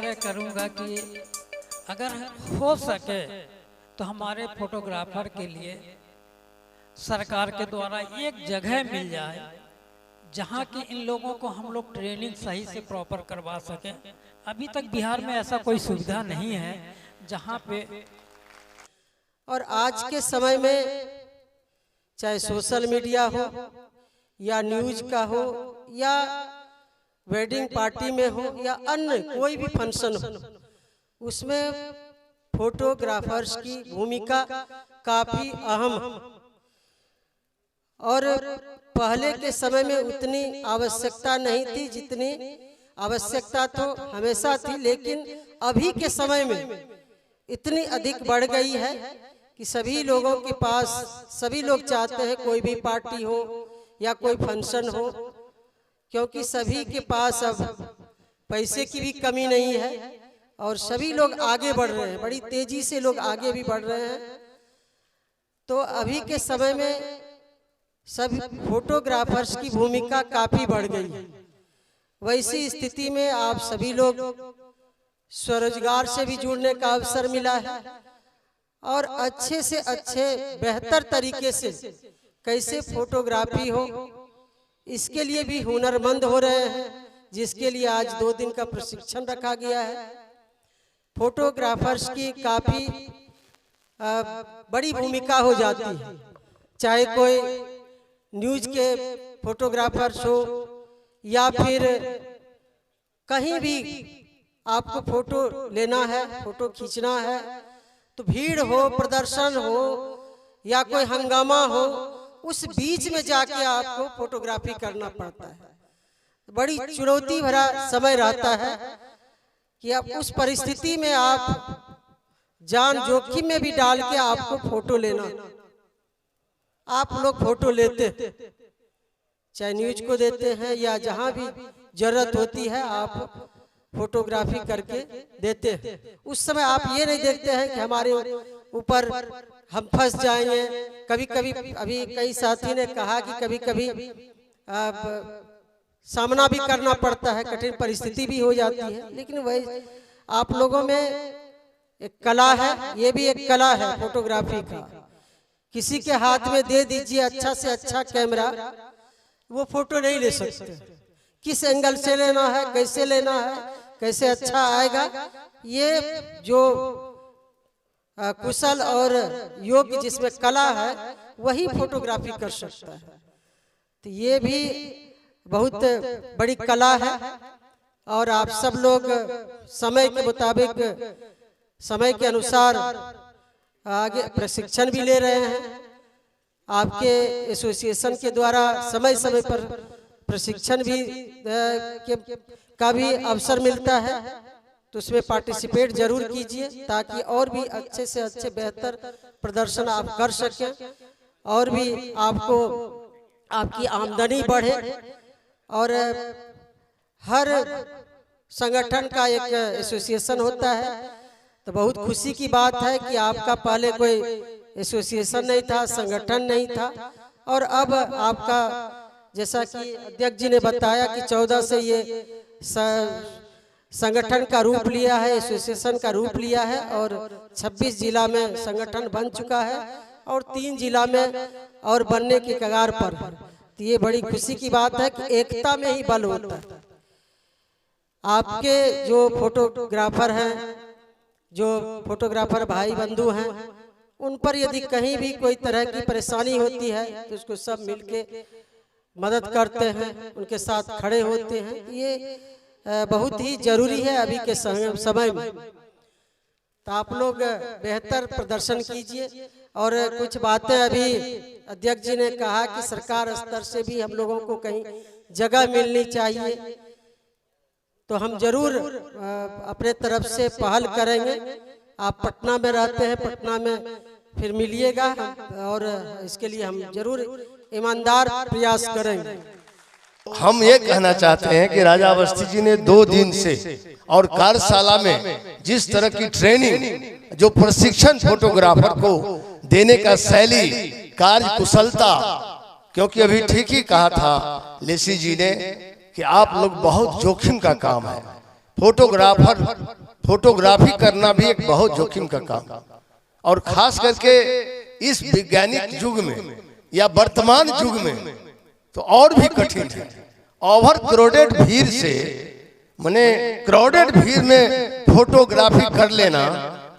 आग्रह करूंगा कि अगर हो सके तो हमारे फोटोग्राफर के लिए सरकार के द्वारा एक जगह मिल जाए जहां कि इन लोगों को हम लोग ट्रेनिंग सही से प्रॉपर करवा सकें। अभी तक बिहार में ऐसा कोई सुविधा नहीं है जहां पे। और आज के समय में चाहे सोशल मीडिया हो या न्यूज का हो या वेडिंग पार्टी में हो या अन्य कोई भी फंक्शन हो, उसमें फोटोग्राफर्स की भूमिका काफी अहम। और पहले के समय में उतनी आवश्यकता नहीं थी जितनी आवश्यकता तो हमेशा थी, लेकिन अभी के समय में इतनी अधिक बढ़ गई है कि सभी लोगों के पास, सभी लोग चाहते हैं कोई भी पार्टी हो या कोई फंक्शन हो, क्योंकि सभी के पास अब पैसे की भी कमी नहीं है और सभी लोग आगे बढ़ रहे हैं, बड़ी तेजी से लोग आगे भी बढ़ रहे हैं। तो अभी के समय में सब फोटोग्राफर्स की भूमिका काफी बढ़ गई है। वैसी स्थिति में आप सभी लोग स्वरोजगार से भी जुड़ने का अवसर मिला है और अच्छे से अच्छे बेहतर तरीके से कैसे फोटोग्राफी हो, इसके लिए भी हुनरमंद हो रहे हैं, जिसके लिए आज 2 दिन का प्रशिक्षण रखा गया है। फोटोग्राफर्स की काफी बड़ी भूमिका हो जाती है, चाहे कोई न्यूज के फोटोग्राफर्स हो या फिर कहीं भी आपको फोटो लेना है, फोटो खींचना है, तो भीड़ हो, प्रदर्शन हो या कोई हंगामा हो, उस बीच में जाके आपको फोटोग्राफी करना पड़ता है। बड़ी चुनौती भरा समय रहता है कि आप उस परिस्थिति में आप जान जोखिम में भी डाल के आपको फोटो लेना। आप लोग फोटो लेते, चाहे न्यूज को देते हैं या जहां भी जरूरत होती है आप फोटोग्राफी करके देते हैं। उस समय आप ये नहीं देखते हैं कि हमारे ऊपर हम फंस जाएंगे। कभी कभी अभी कई साथी ने कहा कि कभी कभी सामना भी करना पड़ता है, कठिन परिस्थिति भी हो जाती है, लेकिन वही आप लोगों में एक कला है, ये भी एक कला है फोटोग्राफी का। किसी के हाथ में दे दीजिए अच्छा से अच्छा कैमरा, वो फोटो नहीं ले सकते। किस एंगल से लेना है, कैसे लेना है, कैसे अच्छा आएगा, ये जो कुशल और योग्य जिसमें कला है वही फोटोग्राफी कर सकता है। तो ये भी बहुत बड़ी कला है और आप सब लोग समय के मुताबिक, समय के अनुसार आगे प्रशिक्षण भी ले रहे हैं। आपके एसोसिएशन के द्वारा समय समय पर प्रशिक्षण भी का भी अवसर मिलता है, तो उसमें पार्टिसिपेट जरूर कीजिए ताकि और भी अच्छे से अच्छे बेहतर प्रदर्शन आप कर सकें और भी आपको आपकी आमदनी बढ़े। और हर संगठन का एक एसोसिएशन होता है, तो बहुत खुशी की बात है कि आपका पहले कोई एसोसिएशन नहीं था, संगठन नहीं था, और अब आपका जैसा कि अध्यक्ष जी ने बताया कि 14 से ये संगठन का रूप लिया है, एसोसिएशन का रूप लिया है और 26 जिला में संगठन बन चुका है और 3 जिला में और बनने की कगार पर। तो ये बड़ी खुशी की बात है कि एकता में ही बल होता है। आपके जो फोटोग्राफर हैं, जो फोटोग्राफर भाई बंधु हैं, उन पर यदि कहीं भी कोई तरह की परेशानी होती है तो उसको सब मिलके मदद करते हैं, उनके साथ खड़े होते हैं। ये बहुत ही जरूरी है अभी के समय में। तो आप लोग बेहतर प्रदर्शन कीजिए। और कुछ बातें अभी अध्यक्ष जी ने कहा कि सरकार स्तर से भी हम लोगों को कहीं जगह मिलनी चाहिए, तो हम जरूर अपने तरफ से पहल करेंगे। आप पटना में रहते हैं, पटना में फिर मिलिएगा और इसके लिए हम जरूर ईमानदार प्रयास करेंगे। हम ये कहना चाहते हैं कि राजा अवस्थी जी ने 2 दिन से और कार्यशाला में जिस तरह की ट्रेनिंग, जो प्रशिक्षण फोटोग्राफर को देने का शैली, कार्य कुशलता, क्योंकि अभी ठीक ही कहा था लेसी जी ने कि आप लोग बहुत जोखिम का काम है, फोटोग्राफी करना भी एक बहुत जोखिम का काम, और खास करके इस वैज्ञानिक युग में या वर्तमान युग में तो और भी कठिन है। ओवर क्राउडेड भीड़ से माने क्राउडेड भीड़ में फोटोग्राफी कर लेना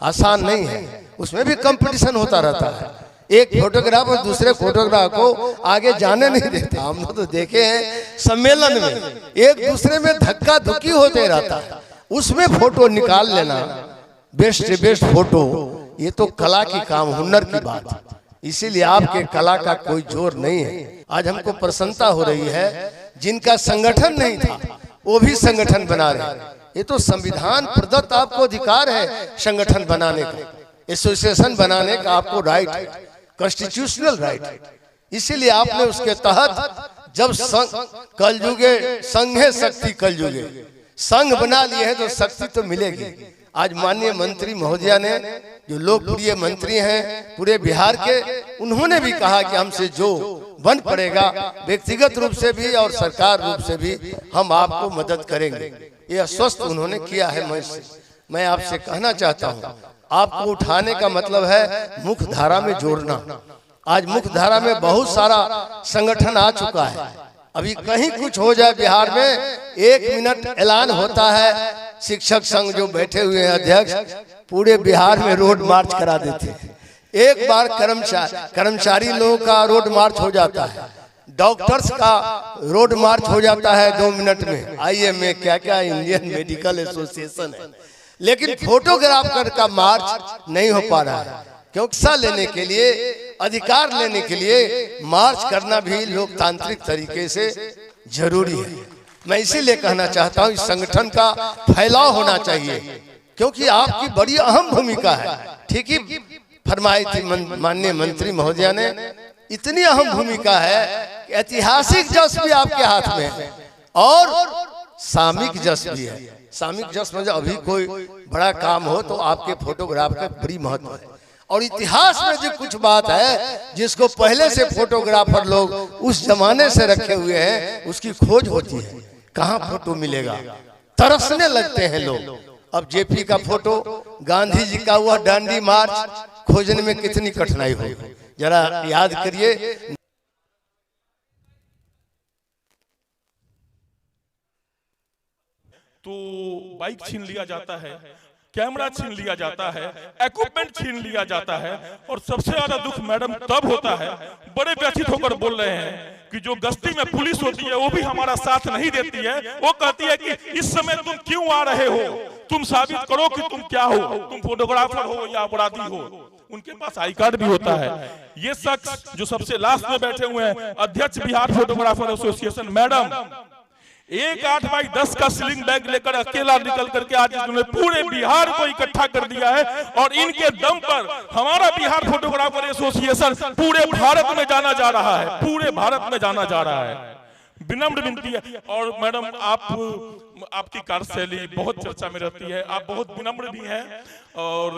आसान नहीं है, उसमें भी कंपटीशन होता रहता है। एक फोटोग्राफर दूसरे फोटोग्राफर को आगे जाने नहीं देता। हम लोग तो देखे हैं सम्मेलन में एक दूसरे में धक्का धुक्की होते रहता है, उसमें फोटो निकाल लेना बेस्ट फोटो, ये तो कला की काम, हुनर की बात है। इसीलिए आपके कला का कोई जोर नहीं है। आज हमको प्रसन्नता हो रही है, जिनका संगठन नहीं था वो भी संगठन बना रहे हैं। ये तो संविधान प्रदत्त आपको अधिकार है संगठन बनाने का, एसोसिएशन बनाने का आपको राइट है, कॉन्स्टिट्यूशनल राइट है। इसीलिए आपने उसके तहत जब कलयुगे संघे शक्ति कलयुगे संघ बना लिए हैं तो शक्ति तो मिलेगी। आज माननीय मंत्री महोदया ने, जो लोकप्रिय मंत्री हैं पूरे बिहार के, उन्होंने भी कहा कि हमसे जो बन पड़ेगा व्यक्तिगत रूप से भी और सरकार रूप से भी हम आपको मदद करेंगे। ये आश्वस्त उन्होंने किया है। मैं आपसे कहना चाहता हूँ, आपको उठाने का मतलब है मुख्य धारा में जोड़ना। आज मुख्य धारा में बहुत सारा संगठन आ चुका है। अभी कहीं कुछ हो जाए बिहार में, 1 मिनट ऐलान होता है, शिक्षक संघ जो बैठे हुए हैं अध्यक्ष पूरे बिहार में रोड मार्च करा देते हैं। एक बार कर्मचारी लोगों का रोड मार्च हो जाता है, डॉक्टर्स का रोड मार्च हो जाता है 2 मिनट में, IMA क्या क्या इंडियन मेडिकल एसोसिएशन है। लेकिन फोटोग्राफर का मार्च नहीं हो पा रहा है, क्योंकि हिस्सा लेने के लिए, अधिकार लेने के लिए मार्च करना भी लोकतांत्रिक तरीके से जरूरी है। मैं इसीलिए कहना चाहता हूँ, इस संगठन का फैलाव होना चाहिए, क्योंकि आपकी बड़ी अहम भूमिका है। ठीक ही फरमाई थी माननीय मंत्री महोदया ने, इतनी अहम भूमिका है कि ऐतिहासिक जस भी आपके हाथ में है और सामयिक जस भी है। सामयिक जस में अभी कोई बड़ा काम हो तो आपके फोटोग्राफ का बड़ी महत्व है। और इतिहास में जो कुछ बात है जिसको पहले से फोटोग्राफर लोग उस जमाने से रखे हुए हैं, उसकी खोज होती है। कहाँ फोटो मिलेगा, तरसने लगते हैं लोग। अब जेपी का फोटो, गांधी जी का हुआ डांडी मार्च खोजने में कितनी कठिनाई होगी, जरा याद करिए। तो बाइक छीन लिया जाता है, कैमरा छीन लिया जाता है, इक्विपमेंट छीन लिया जाता है। और सबसे ज्यादा दुख मैडम तब होता है, बड़े व्यथित होकर बोल रहे हैं कि जो गश्ती में पुलिस होती है वो भी हमारा साथ नहीं देती है। वो कहती है कि इस समय तुम क्यों आ रहे हो, तुम साबित करो कि तुम क्या हो, तुम फोटोग्राफर हो या अपराधी हो। उनके पास आई कार्ड भी होता है। ये शख्स जो सबसे लास्ट में बैठे हुए हैं, अध्यक्ष Bihar photographer association madam, 1-8x10 का स्लिंग बैग लेकर अकेला निकल करके आज इन्होंने पूरे बिहार को इकट्ठा कर दिया है। और इनके दम पर हमारा बिहार फोटोग्राफर एसोसिएशन पूरे भारत में जाना जा रहा है, पूरे भारत में जाना जा रहा है। विनम्र विनती है। और मैडम आपकी कार्यशैली बहुत चर्चा में रहती है, आप बहुत विनम्र भी हैं और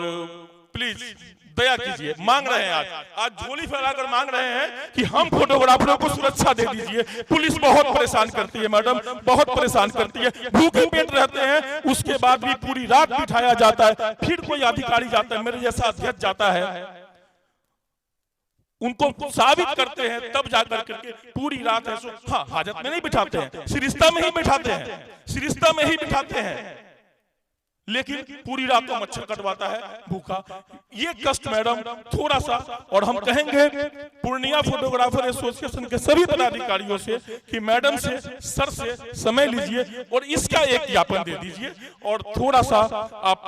प्लीज दया कीजिए। मांग रहे हैं, आज झोली फैलाकर मांग रहे हैं कि हम फोटोग्राफरों को सुरक्षा दे दीजिए। पुलिस बहुत परेशान करती है मैडम, बहुत परेशान करती है। भूखे पेट रहते हैं, उसके बाद भी पूरी रात बिठाया जाता है। फिर कोई अधिकारी जाता है, मेरे जैसा अध्यक्ष जाता है, उनको साबित करते हैं, तब जाकर करके पूरी रात है। हाँ, हाजत में नहीं बिठाते हैं, सिरिश्ता में ही बिठाते हैं, सिरिश्ता में ही बिठाते हैं, लेकिन पूरी रात को मच्छर कटवाता है भूखा। ये कष्ट मैडम थोड़ा सा, और हम कहेंगे पूर्णिया फोटोग्राफर एसोसिएशन के सभी पदाधिकारियों से कि मैडम से, सर से समय लीजिए और इसका एक ज्ञापन दे दीजिए। और थोड़ा सा आप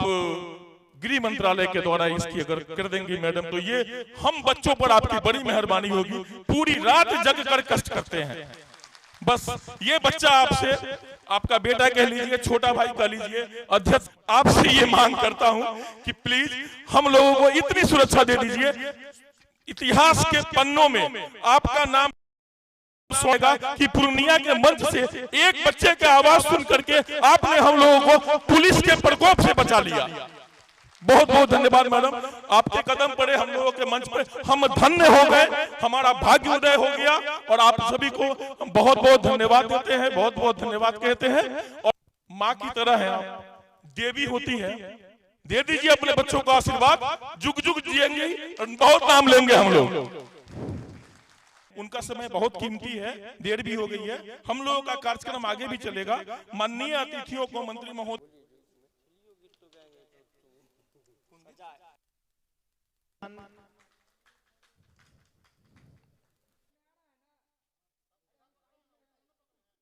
गृह मंत्रालय के द्वारा इसकी अगर कर देंगी मैडम, तो ये हम बच्चों पर आपकी बड़ी मेहरबानी होगी। पूरी रात जग कर कष्ट करते हैं। बस ये बच्चा आपसे, आपका बेटा कह लीजिए, छोटा भाई कह लीजिए, अध्यक्ष आपसे ये मांग करता हूं कि प्लीज हम लोगों को इतनी सुरक्षा दे दीजिए, इतिहास के पन्नों में आपका नाम सोएगा कि पूर्णिया के मंच से एक बच्चे की आवाज सुन करके आपने हम लोगों को पुलिस के प्रकोप से बचा लिया। बहुत बहुत धन्यवाद मैडम, आपके कदम पड़े हम लोगों के मंच पे, हम धन्य हो गए, हमारा भाग्य उदय हो गया। और आप सभी को बहुत बहुत धन्यवाद देते हैं, बहुत बहुत धन्यवाद कहते हैं। और माँ की तरह है आप, देवी होती है, दे दीजिए अपने बच्चों को आशीर्वाद, जुग जुग जिएंगे और बहुत नाम लेंगे हम लोग। उनका समय बहुत कीमती है, देर भी हो गई है, हम लोगों का कार्यक्रम आगे भी चलेगा। माननीय अतिथियों को मंत्री महोदय